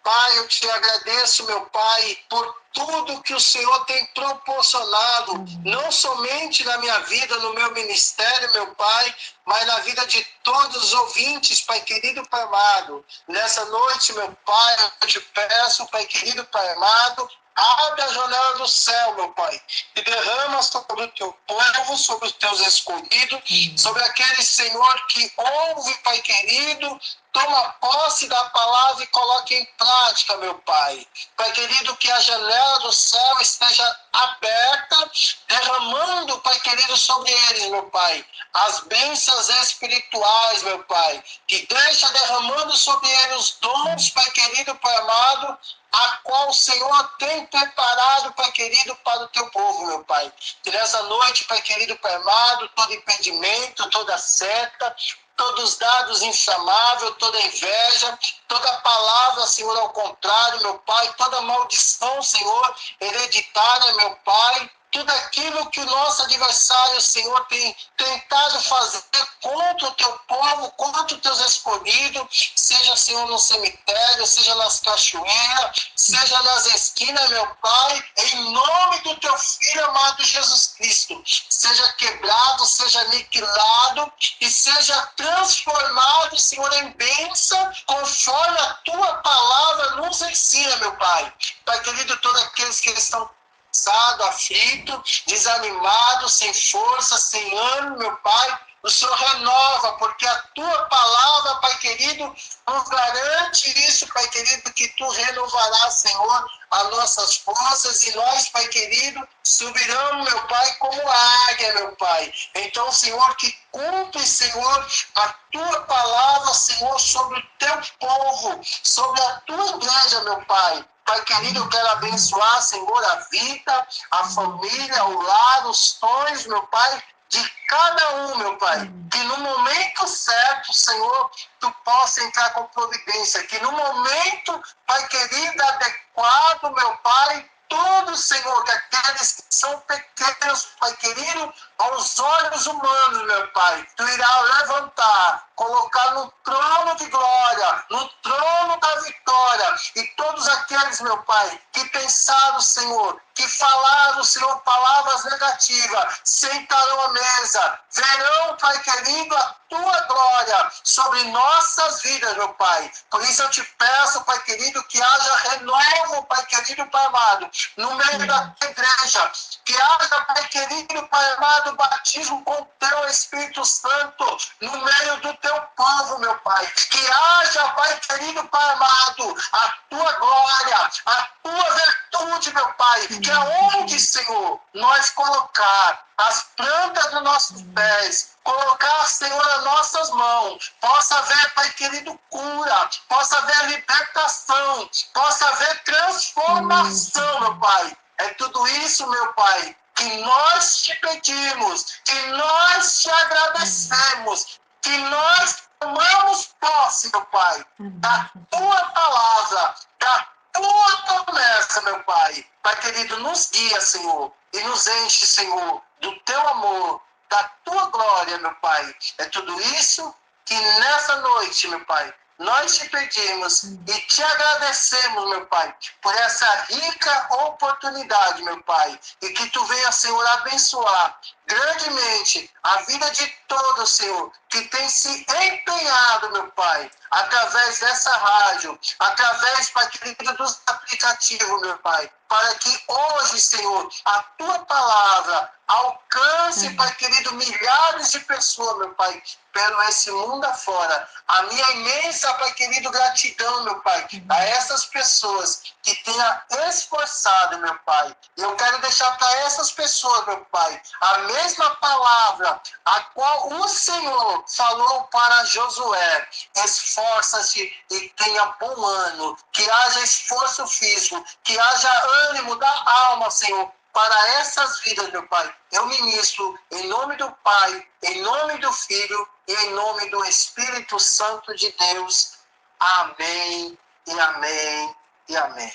Pai, eu te agradeço, meu Pai, por tudo que o Senhor tem proporcionado, não somente na minha vida, no meu ministério, meu Pai, mas na vida de todos os ouvintes, Pai querido, Pai amado. Nessa noite, meu Pai, eu te peço, Pai querido, Pai amado, abre a janela do céu, meu Pai, e derrama sobre o teu povo, sobre os teus escolhidos, sobre aquele Senhor que ouve, Pai querido, toma posse da palavra e coloque em prática, meu Pai. Pai querido, que a janela do céu esteja aberta, derramando, Pai querido, sobre eles, meu Pai, as bênçãos espirituais, meu Pai, que deixa derramando sobre eles os dons, Pai querido, Pai amado, a qual o Senhor tem preparado, Pai querido, para o teu povo, meu Pai. Que nessa noite, Pai querido, Pai amado, todo impedimento, toda seta, todos os dados inflamáveis, toda inveja, toda palavra, Senhor, ao contrário, meu Pai, toda maldição, Senhor, hereditária, meu Pai, tudo aquilo que o nosso adversário, Senhor, tem tentado fazer contra o teu povo, contra os teus escolhidos, seja, Senhor, no cemitério, seja nas cachoeiras, seja nas esquinas, meu Pai, em nome do teu Filho amado Jesus Cristo, seja quebrado, seja aniquilado e seja transformado, Senhor, em bênção, conforme a tua palavra nos ensina, meu Pai. Pai querido, todos aqueles que estão cansado, aflito, desanimado, sem força, sem ânimo, meu Pai, o Senhor renova, porque a tua palavra, Pai querido, nos garante isso, Pai querido, que tu renovarás, Senhor, as nossas forças, e nós, Pai querido, subiremos, meu Pai, como águia, meu Pai. Então, Senhor, que cumpre, Senhor, a tua palavra, Senhor, sobre o teu povo, sobre a tua igreja, meu Pai. Pai querido, eu quero abençoar, Senhor, a vida, a família, o lar, os sonhos, meu Pai, de cada um, meu Pai. Que no momento certo, Senhor, tu possa entrar com providência. Que no momento, Pai querido, adequado, meu Pai, todos, Senhor, que aqueles que são pequenos, Pai querido, aos olhos humanos, meu Pai, tu irá levantar, colocar no trono de glória, no trono da vitória, e todos aqueles, meu Pai, que pensaram, Senhor, que falaram, Senhor, palavras negativas, sentarão à mesa, verão, Pai querido, a tua glória sobre nossas vidas, meu Pai. Por isso eu te peço, Pai querido, que haja renovo, Pai querido, Pai amado, no meio da igreja, que haja, Pai querido, Pai amado, batismo com o teu Espírito Santo no meio do teu povo, meu Pai. Que haja, Pai querido, Pai amado, a tua glória, a tua virtude, meu Pai. Que aonde, Senhor, nós colocar as plantas dos nossos pés, colocar, Senhor, as nossas mãos, possa haver, Pai querido, cura, possa haver libertação, possa haver transformação, meu Pai. É tudo isso, meu Pai, que nós te pedimos, que nós te agradecemos, que nós tomamos posse, meu Pai, da tua palavra, da tua promessa, meu Pai. Pai querido, nos guia, Senhor, e nos enche, Senhor, do teu amor, da tua glória, meu Pai. É tudo isso que nessa noite, meu Pai, nós te pedimos e te agradecemos, meu Pai, por essa rica oportunidade, meu Pai, e que tu venha, Senhor, abençoar grandemente a vida de todos, Senhor, que tem se empenhado, meu Pai, através dessa rádio, através, Pai querido, dos aplicativos, meu Pai, para que hoje, Senhor, a Tua palavra alcance, Pai querido, milhares de pessoas, meu Pai, pelo esse mundo afora. A minha imensa, Pai querido, gratidão, meu Pai, a essas pessoas que tenha esforçado, meu Pai. Eu quero deixar para essas pessoas, meu Pai, a mesma palavra a qual o Senhor falou para Josué: esforça-se e tenha bom ânimo, que haja esforço físico, que haja ânimo da alma, Senhor, para essas vidas, meu Pai. Eu ministro em nome do Pai, em nome do Filho e em nome do Espírito Santo de Deus. Amém e amém e amém.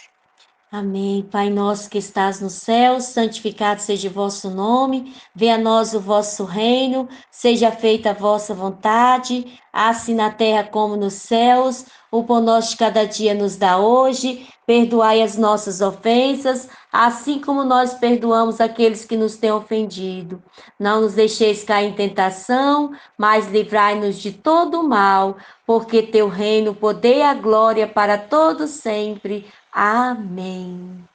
Amém. Pai nosso que estás no céu, santificado seja o vosso nome, venha a nós o vosso reino, seja feita a vossa vontade, assim na terra como nos céus. O pão nosso de cada dia nos dá hoje, perdoai as nossas ofensas, assim como nós perdoamos aqueles que nos têm ofendido. Não nos deixeis cair em tentação, mas livrai-nos de todo o mal, porque teu reino, o poder e a glória para todos sempre. Amém.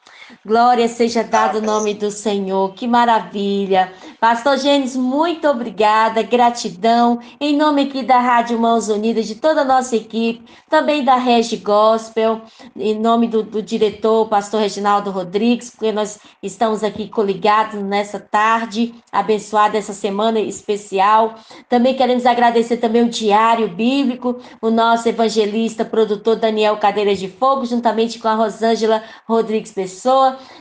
Glória seja dado o nome do Senhor, que maravilha. Pastor Gênesis, muito obrigada, gratidão, em nome aqui da Rádio Mãos Unidas, de toda a nossa equipe, também da Regi Gospel, em nome do diretor, pastor Reginaldo Rodrigues, porque nós estamos aqui coligados nessa tarde, abençoada essa semana especial. Também queremos agradecer também o Diário Bíblico, o nosso evangelista, produtor Daniel Cadeiras de Fogo, juntamente com a Rosângela Rodrigues Pessoa,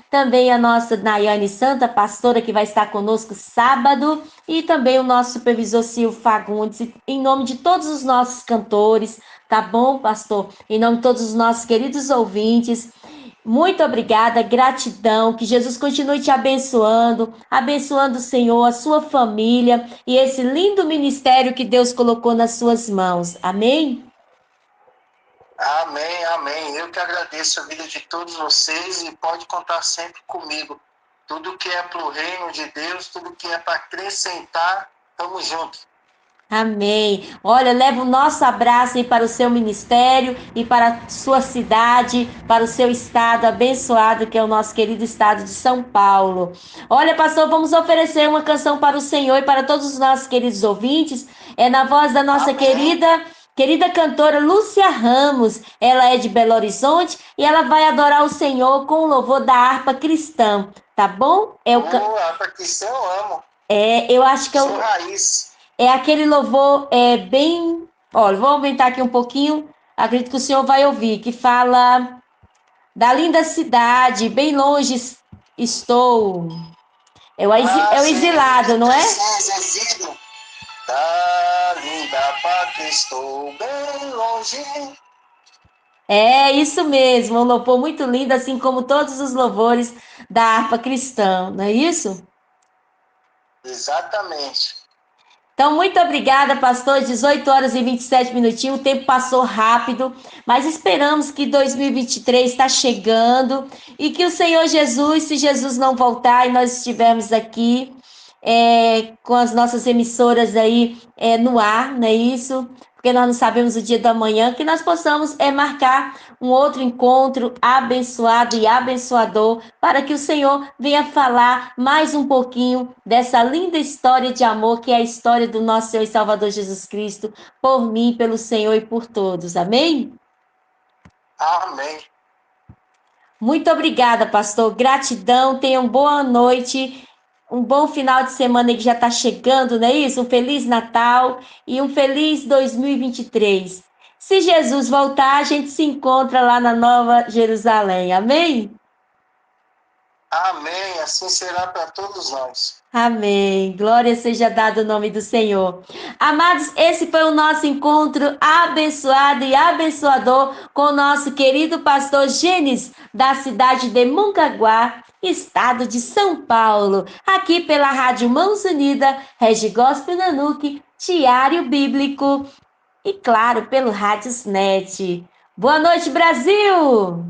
também a nossa Nayane Santa, pastora, que vai estar conosco sábado, e também o nosso supervisor Silvio Fagundes, em nome de todos os nossos cantores, tá bom, pastor? Em nome de todos os nossos queridos ouvintes, muito obrigada, gratidão, que Jesus continue te abençoando, abençoando o Senhor, a sua família e esse lindo ministério que Deus colocou nas suas mãos. Amém? Amém, amém. Eu que agradeço a vida de todos vocês e pode contar sempre comigo. Tudo que é para o reino de Deus, tudo que é para acrescentar, estamos juntos. Amém. Olha, leva o nosso abraço aí para o seu ministério e para a sua cidade, para o seu estado abençoado, que é o nosso querido estado de São Paulo. Olha, pastor, vamos oferecer uma canção para o Senhor e para todos os nossos queridos ouvintes. É na voz da nossa querida cantora Lúcia Ramos. Ela é de Belo Horizonte e ela vai adorar o Senhor com o louvor da harpa cristã. Tá bom? A harpa cristã eu amo. Eu acho que Sou raiz. É aquele louvor bem... Olha, vou aumentar aqui um pouquinho. Acredito que o senhor vai ouvir. Que fala da linda cidade, bem longe estou. É o exilado, não é? Exílio. Da linda pátria estou bem longe. É isso mesmo. Um louvor muito lindo, assim como todos os louvores da harpa cristã. Não é isso? Exatamente. Então, muito obrigada, pastor. 18 horas e 27 minutinhos. O tempo passou rápido, mas esperamos que 2023 está chegando e que o Senhor Jesus, se Jesus não voltar e nós estivermos aqui com as nossas emissoras aí no ar, não é isso? Porque nós não sabemos o dia da manhã, que nós possamos marcar um outro encontro abençoado e abençoador, para que o Senhor venha falar mais um pouquinho dessa linda história de amor, que é a história do nosso Senhor e Salvador Jesus Cristo, por mim, pelo Senhor e por todos. Amém? Amém. Muito obrigada, pastor. Gratidão. Tenham boa noite. Um bom final de semana que já está chegando, não é isso? Um Feliz Natal e um feliz 2023. Se Jesus voltar, a gente se encontra lá na Nova Jerusalém. Amém? Amém. Assim será para todos nós. Amém. Glória seja dada o nome do Senhor. Amados, esse foi o nosso encontro abençoado e abençoador com o nosso querido pastor Gênesis, da cidade de Mongaguá, estado de São Paulo, aqui pela Rádio Mãos Unidas, Regi Gospel Nanuque, Diário Bíblico e, claro, pelo Rádiosnet. Boa noite, Brasil!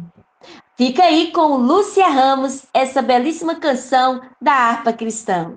Fica aí com Lúcia Ramos, essa belíssima canção da harpa cristã.